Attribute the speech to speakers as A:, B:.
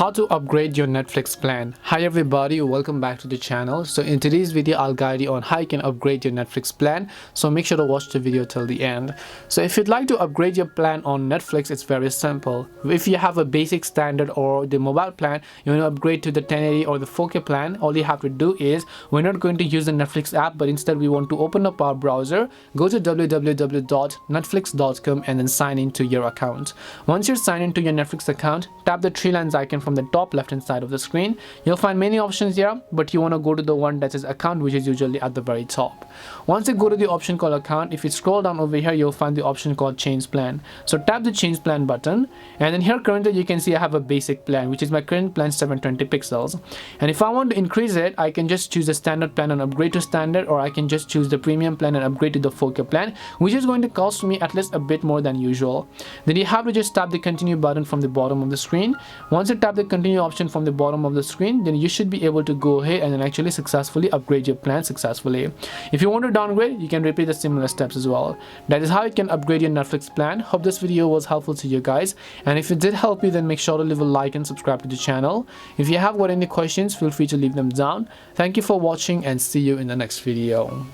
A: How to upgrade your Netflix plan. Hi everybody, welcome back to the channel. So in today's video I'll guide you on how you can upgrade your Netflix plan, so make sure to watch the video till the end. So if you'd like to upgrade your plan on Netflix, it's very simple. If you have a basic, standard, or the mobile plan, you want to upgrade to the 1080 or the 4K plan, all you have to do is, we're not going to use the Netflix app, but instead we want to open up our browser, go to www.netflix.com and then sign into your account. Once you're signed into your Netflix account, tap the three lines icon from the top left hand side of the screen. You'll find many options here, but you want to go to the one that says account, which is usually at the very top. Once you go to the option called account, if you scroll down over here, you'll find the option called change plan. So tap the change plan button, and then here currently you can see I have a basic plan, which is my current plan 720 pixels. And if I want to increase it, I can just choose the standard plan and upgrade to standard, or I can just choose the premium plan and upgrade to the 4K plan, which is going to cost me at least a bit more than usual. Then you have to just tap the continue button from the bottom of the screen. Once you tap the continue option from the bottom of the screen, then you should be able to go ahead and then actually successfully upgrade your plan successfully. If you want to downgrade, you can repeat the similar steps as well. That is how you can upgrade your Netflix plan. Hope this video was helpful to you guys, and if it did help you, then make sure to leave a like and subscribe to the channel. If you have got any questions, feel free to leave them down. Thank you for watching and see you in the next video.